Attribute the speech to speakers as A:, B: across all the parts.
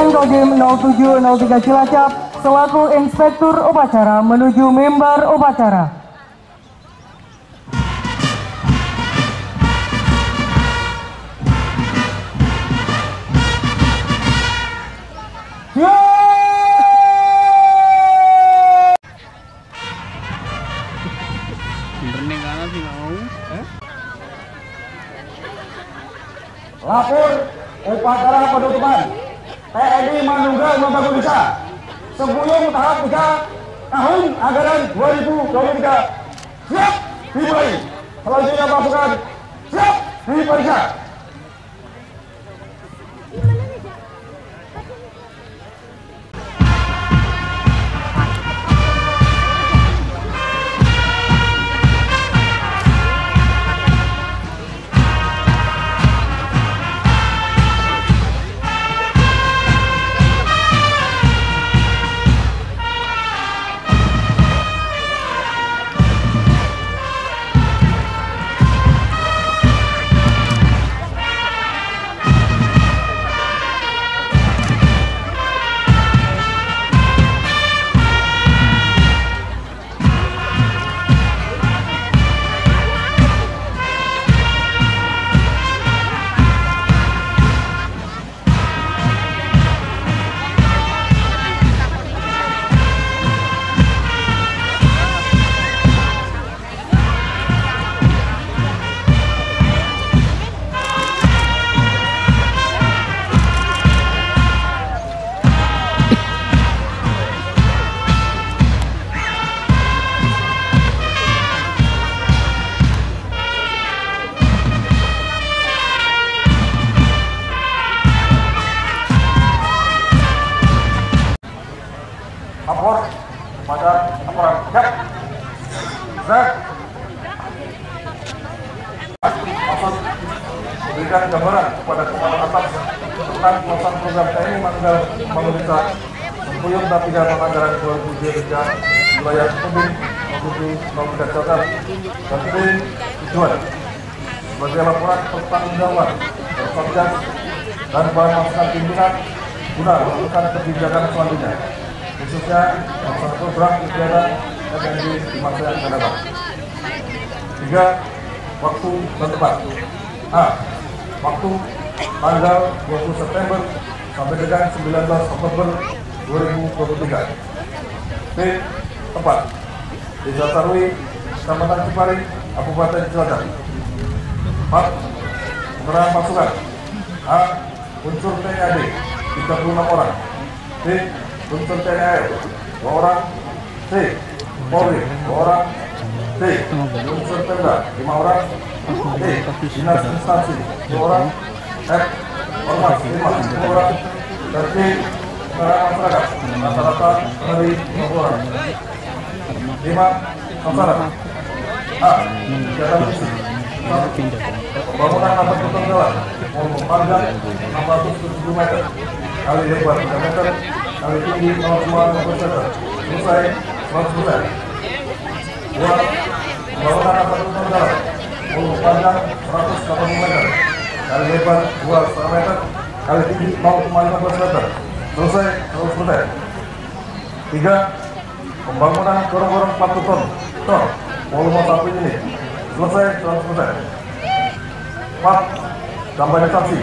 A: Kapten Kodim 0703 Cilacap selaku Inspektur Upacara menuju mimbar upacara.
B: Lapor upacara penutupan TNI Manunggal Membangun Desa sebelum tahap 3 tahun anggaran 2023 siap dimulai. Selanjutnya pasukan siap diperiksa. Lapor pada aparat siap. Maksud memberikan gambaran kepada kepala atas tentang pelaksanaan program TNI Manunggal Membangun Desa Sempuyung dan Pidana Anggaran 2023 wilayah Kodim 0703 Cilacap dan tujuan sebagai laporan pertanggungjawaban Satgas dan bahan masukan pimpinan guna melakukan kebijakan selanjutnya, khususnya masalah program kegiatan TNI di masa yang akan datang. 3. Waktu dan tempat. A. Waktu tanggal 20 September sampai dengan 19 Oktober 2023. B. Tempat Desa Tarwi, Kecamatan Ciparing, Kabupaten Cilacap. 4. Pengerahan pasukan. A. Unsur TNI AD 36 orang. B. Unsur TNI AR 2 orang. C. Polri 2 orang. D. Unsur Pemda 5 orang. D. Dinas instansi 2 orang. F. Ormas 5 orang. Dan D. Pengerahan masyarakat rata-rata dari 50 orang. 5. Sasaran. A. Kegiatan misi. Pembangunan atap beton jalan panjang 670 meter kali lebar 3 meter kali tinggi 0,5 meter selesai 100%. 2. Pembangunan atap beton jalan panjang 180 meter kali lebar 2,5 meter kali tinggi 0,15 meter selesai 100%. 3. Pembangunan gorong-gorong 4 ton volume 1 unit selesai 100%. 4. Kampanye saksi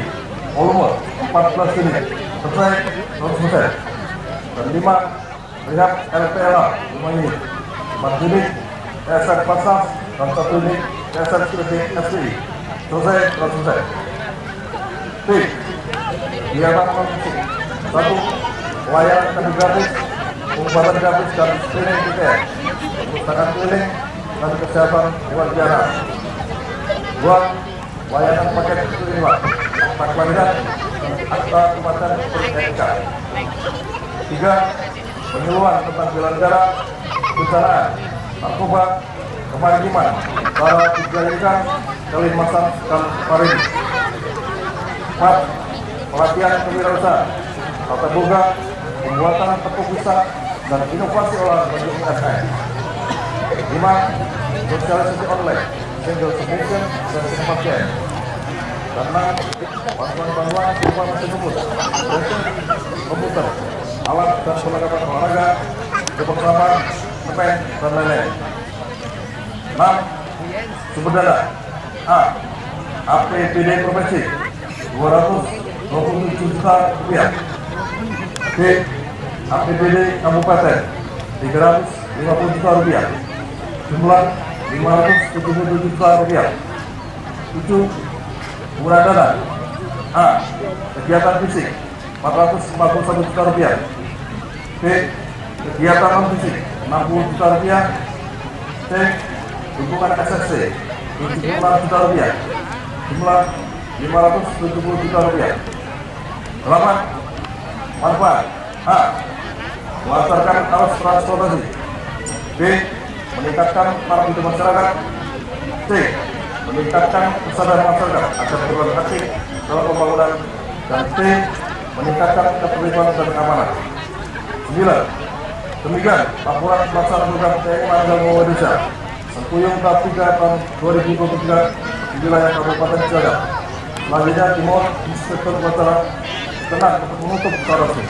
B: volume 14 unit selesai 100%. Dan 5. Rehab LPLA 5 unit, 4 unit ESR Pasas dan 1 unit ESR SPI selesai 100%. B. Kegiatan non-musik. 1. Pelayanan teknik gratis, pengobatan gratis dan screening PTN, perpustakaan keliling dan kesehatan hewan peliharaan. 2. Layanan paket kelima, akta kelahiran dan akta kematian per-NIK. 3. Penyuluhan tentang bela negara, kebencanaan, narkoba, kemaritiman, cara dijadikan Kalimantan dan Marini. 4. Pelatihan kewirausahaan, tata boga, pembuatan tepung pisang dan inovasi olahan bagi UMKM. 5. Sosialisasi online, single submission dan kepastian. karena bantuan berupa mesin ngebut, komputer, alat dan perlengkapan olahraga, kebersamaan, pen, dan lain-lain. 6. Sumber dana. A. APBD Provinsi 227 juta rupiah. B. APBD Kabupaten 350 juta rupiah. Jumlah 577 juta rupiah. 7. Penggunaan dana. A. Kegiatan fisik 441 juta rupiah. B. Kegiatan non fisik 60 juta rupiah. C. Dukungan SSC 76 juta rupiah. Jumlah 570 juta rupiah. 8. Manfaat. A. Melancarkan arus transportasi. B. Meningkatkan taraf hidup masyarakat. C. Meningkatkan kesadaran masyarakat akan berperan aktif dalam pembangunan. Dan D. Meningkatkan keterlibatan dan keamanan. 9. Demikian laporan pelaksanaan program TNI Manunggal Membawa Desa Sengkuyung tahap 3 tahun 2023 di wilayah Kabupaten Cilacap. Selanjutnya dimohon Inspektur Upacara tenang untuk menutup orasi.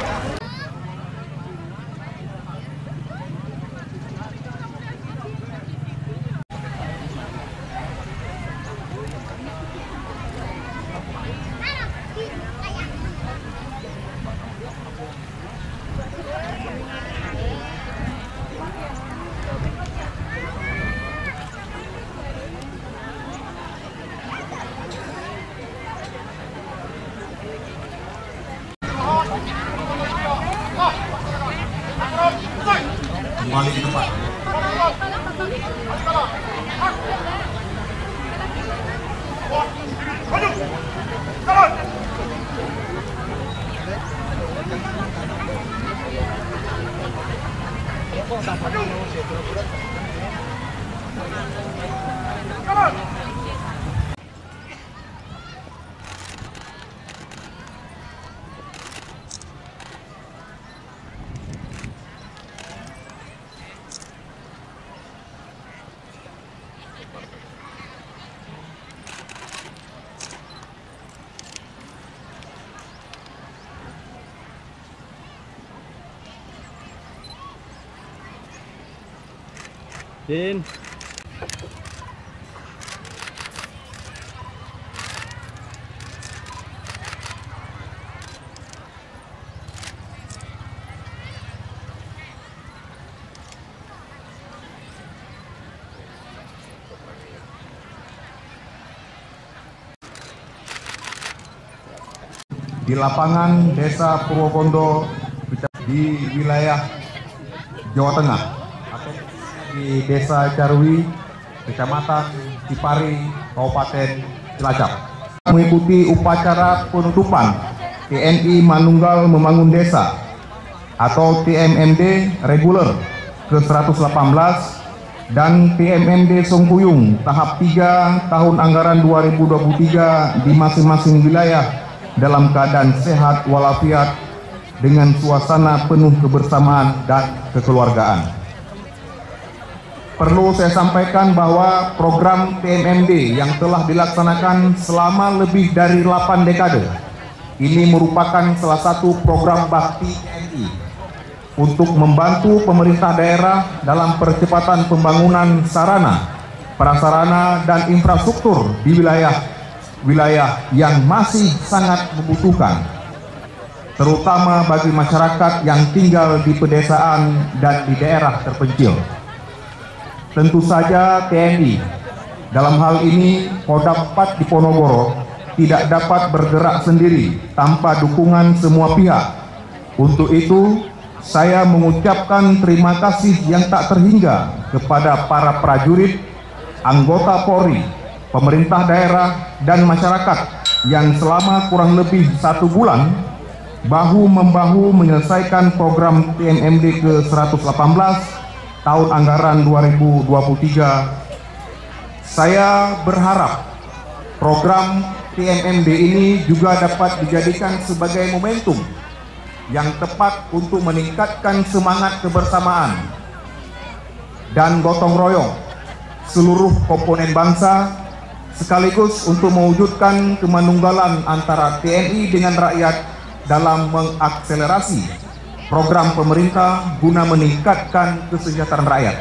C: Kembali ke tempat.
D: Din.
C: Di lapangan Desa Purwobondo di wilayah Jawa Tengah atau di Desa Carwi, Kecamatan Cipari, Kabupaten Cilacap, mengikuti upacara penutupan TNI Manunggal Membangun Desa atau TMMD reguler ke-118 dan TMMD Sengkuyung tahap 3 tahun anggaran 2023 di masing-masing wilayah dalam keadaan sehat walafiat dengan suasana penuh kebersamaan dan kekeluargaan. Perlu saya sampaikan bahwa program TMMD yang telah dilaksanakan selama lebih dari 8 dekade ini merupakan salah satu program bakti TNI untuk membantu pemerintah daerah dalam percepatan pembangunan sarana, prasarana, dan infrastruktur di wilayah yang masih sangat membutuhkan, terutama bagi masyarakat yang tinggal di pedesaan dan di daerah terpencil. Tentu saja TNI, dalam hal ini Kodam 4 Diponegoro, tidak dapat bergerak sendiri tanpa dukungan semua pihak. Untuk itu, saya mengucapkan terima kasih yang tak terhingga kepada para prajurit, anggota Polri, pemerintah daerah, dan masyarakat yang selama kurang lebih 1 bulan bahu-membahu menyelesaikan program TMMD ke-118 tahun anggaran 2023. Saya berharap program TMMD ini juga dapat dijadikan sebagai momentum yang tepat untuk meningkatkan semangat kebersamaan dan gotong royong seluruh komponen bangsa, sekaligus untuk mewujudkan kemanunggalan antara TNI dengan rakyat dalam mengakselerasi program pemerintah guna meningkatkan kesejahteraan rakyat.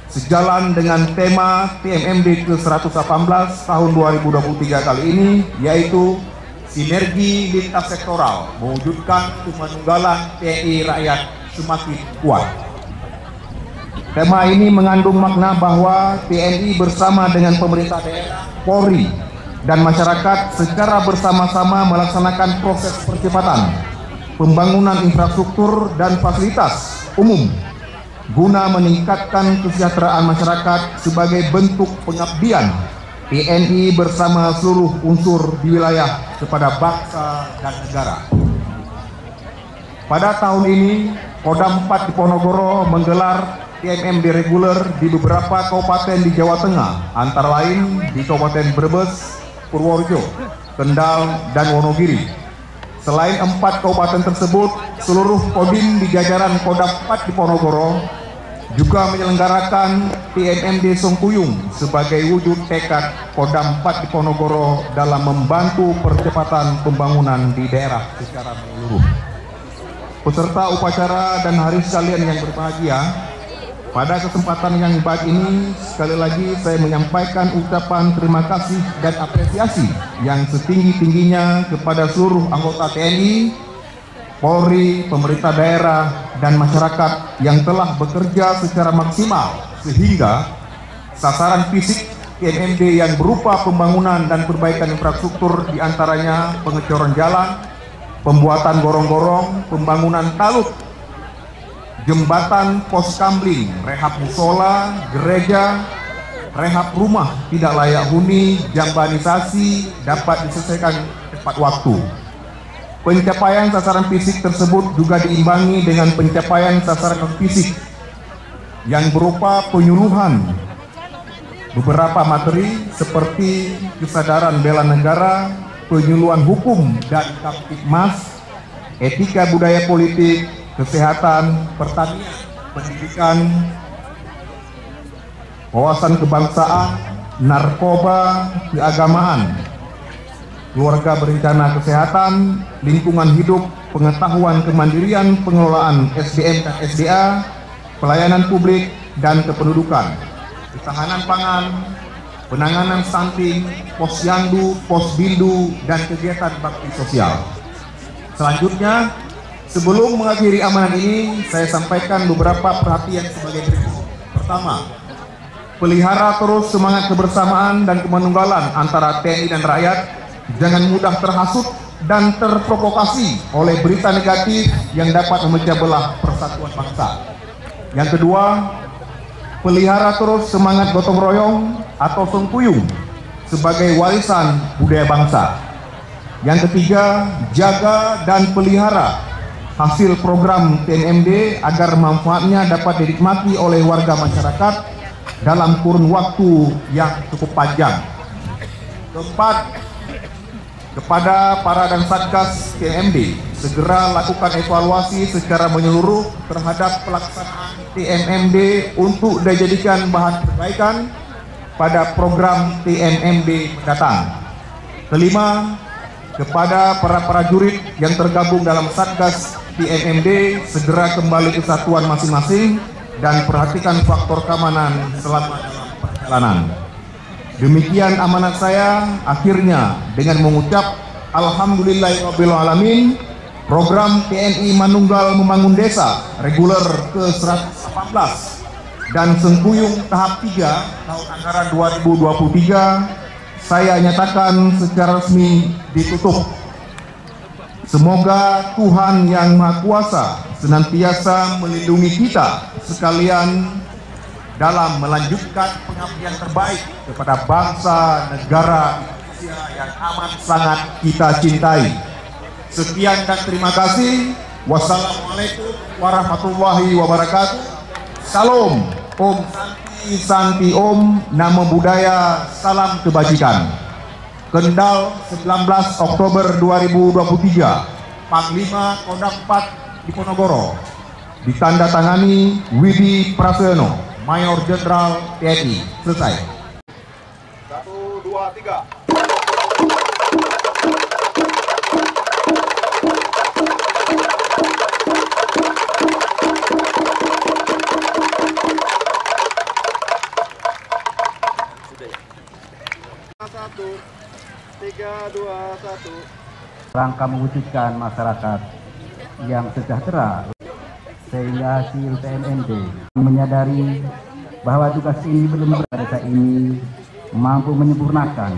C: Sejalan dengan tema TMMD ke-118 tahun 2023 kali ini, yaitu sinergi lintas sektoral mewujudkan kemanunggalan TNI rakyat semakin kuat. Tema ini mengandung makna bahwa TNI bersama dengan pemerintah daerah, Polri, dan masyarakat secara bersama-sama melaksanakan proses percepatan pembangunan infrastruktur dan fasilitas umum guna meningkatkan kesejahteraan masyarakat sebagai bentuk pengabdian TNI bersama seluruh unsur di wilayah kepada bangsa dan negara. Pada tahun ini, Kodam 4 Diponegoro menggelar TMMD reguler di beberapa kabupaten di Jawa Tengah, antara lain di Kabupaten Brebes, Purworejo, Kendal, dan Wonogiri. Selain 4 kabupaten tersebut, seluruh Kodim di jajaran Kodam 4 Diponegoro juga menyelenggarakan TMMD Songkuyung sebagai wujud tekad Kodam 4 Diponegoro dalam membantu percepatan pembangunan di daerah secara menyeluruh. Peserta upacara dan hari sekalian yang berbahagia, pada kesempatan yang baik ini sekali lagi saya menyampaikan ucapan terima kasih dan apresiasi yang setinggi-tingginya kepada seluruh anggota TNI, Polri, pemerintah daerah, dan masyarakat yang telah bekerja secara maksimal sehingga sasaran fisik TMMD yang berupa pembangunan dan perbaikan infrastruktur diantaranya pengecoran jalan, pembuatan gorong-gorong, pembangunan talut, jembatan, pos kamling, rehab musola, gereja, rehab rumah tidak layak huni, jambanisasi dapat diselesaikan tepat waktu. Pencapaian sasaran fisik tersebut juga diimbangi dengan pencapaian sasaran non-fisik yang berupa penyuluhan beberapa materi seperti kesadaran bela negara, penyuluhan hukum dan kamtipmas, etika budaya politik, kesehatan, pertanian, pendidikan, wawasan kebangsaan, narkoba, keagamaan, keluarga berencana kesehatan, lingkungan hidup, pengetahuan kemandirian, pengelolaan SDM dan SDA, pelayanan publik dan kependudukan, ketahanan pangan, penanganan stunting, posyandu, posbindu, dan kegiatan bakti sosial. Selanjutnya, sebelum mengakhiri amanah ini, saya sampaikan beberapa perhatian sebagai berikut. Pertama, pelihara terus semangat kebersamaan dan kemanunggalan antara TNI dan rakyat. Jangan mudah terhasut dan terprovokasi oleh berita negatif yang dapat memecah belah persatuan bangsa. Yang kedua, pelihara terus semangat gotong royong atau songkuyung sebagai warisan budaya bangsa. Yang ketiga, jaga dan pelihara hasil program TNMD agar manfaatnya dapat dinikmati oleh warga masyarakat dalam kurun waktu yang cukup panjang. Keempat, kepada para dan satgas TNMD segera lakukan evaluasi secara menyeluruh terhadap pelaksanaan TNMD untuk dijadikan bahan perbaikan pada program TNMD mendatang. Kelima, kepada para prajurit yang tergabung dalam satgas TNMD segera kembali ke satuan masing-masing dan perhatikan faktor keamanan selama dalam perjalanan. Demikian amanat saya. Akhirnya dengan mengucap Alhamdulillahirabbil alamin, program TNI Manunggal Membangun Desa reguler ke-118 dan Sengkuyung tahap 3 tahun anggaran 2023 saya nyatakan secara resmi ditutup. Semoga Tuhan Yang Maha Kuasa senantiasa melindungi kita sekalian dalam melanjutkan pengabdian terbaik kepada bangsa negara Indonesia yang amat sangat kita cintai. Sekian dan terima kasih. Wassalamualaikum warahmatullahi wabarakatuh. Salam, Om Santi Santi Om, Namo Buddhaya, salam kebajikan. Kendal 19 Oktober 2023, Panglima Kodam 4 Diponegoro, ditandatangani Widi Prasono, Mayor Jenderal TNI. Selesai. 1, 2, 3.
D: Rangka mewujudkan masyarakat yang sejahtera, sehingga hasil PMMD menyadari bahwa tugas ini belum desa ini mampu menyempurnakan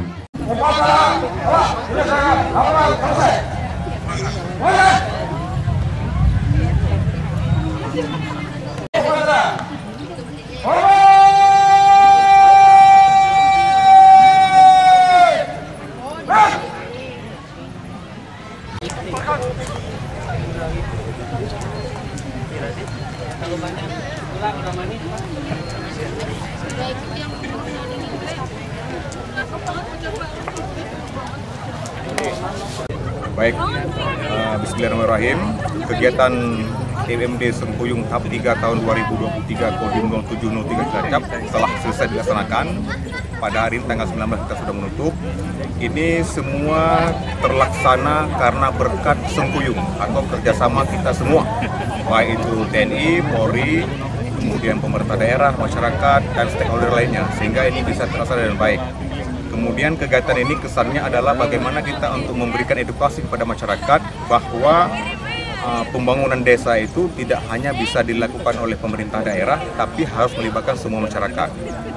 E: Baik, bismillahirrahmanirrahim. Kegiatan PMMD Sengkuyung tahap 3 tahun 2023 Kodim 0703 Cilacap telah selesai dilaksanakan. Pada hari ini tanggal 19 kita sudah menutup. Ini semua terlaksana karena berkat Sengkuyung atau kerjasama kita semua, baik itu TNI, Polri, kemudian pemerintah daerah, masyarakat, dan stakeholder lainnya, sehingga ini bisa terlaksana dengan baik. Kemudian kegiatan ini kesannya adalah bagaimana kita untuk memberikan edukasi kepada masyarakat bahwa pembangunan desa itu tidak hanya bisa dilakukan oleh pemerintah daerah, tapi harus melibatkan semua masyarakat.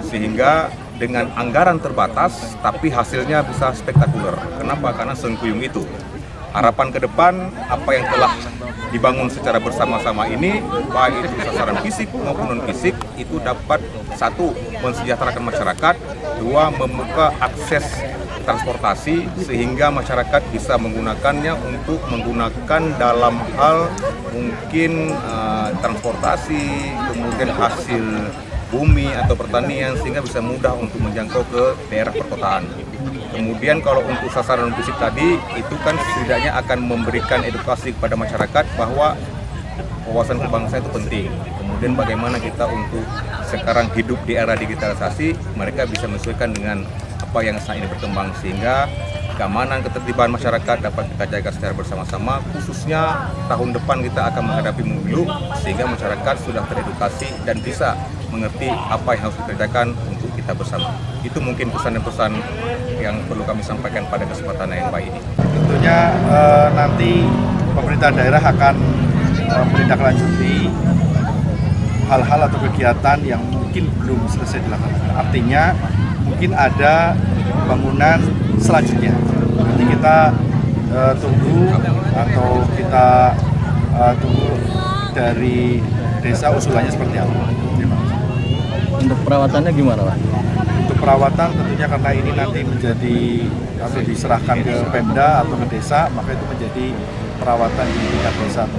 E: Sehingga dengan anggaran terbatas, tapi hasilnya bisa spektakuler. Kenapa? Karena Sengkuyung itu. Harapan ke depan, apa yang telah dibangun secara bersama-sama ini, baik itu sasaran fisik maupun non-fisik, itu dapat satu, mensejahterakan masyarakat, dua, membuka akses transportasi sehingga masyarakat bisa menggunakannya untuk menggunakan dalam hal mungkin transportasi, kemudian hasil bumi atau pertanian, sehingga bisa mudah untuk menjangkau ke daerah perkotaan. Kemudian kalau untuk sasaran fisik tadi, itu kan setidaknya akan memberikan edukasi kepada masyarakat bahwa wawasan kebangsaan itu penting. Kemudian bagaimana kita untuk sekarang hidup di era digitalisasi, mereka bisa menyesuaikan dengan apa yang saat ini berkembang, sehingga keamanan ketertiban masyarakat dapat kita jaga secara bersama-sama. Khususnya tahun depan kita akan menghadapi pemilu, sehingga masyarakat sudah teredukasi dan bisa mengerti apa yang harus dikerjakan untuk kita bersama. Itu mungkin pesan dan pesan yang perlu kami sampaikan pada kesempatan yang baik ini.
F: Tentunya nanti pemerintah daerah akan menindaklanjuti hal-hal atau kegiatan yang mungkin belum selesai dilakukan. Artinya mungkin ada bangunan selanjutnya. Nanti kita tunggu atau kita tunggu dari desa usulannya seperti apa.
G: Untuk perawatannya gimana, Pak?
F: Untuk perawatan tentunya karena ini nanti menjadi atau diserahkan ke Pemda atau ke desa, maka itu menjadi perawatan di tingkat desa atau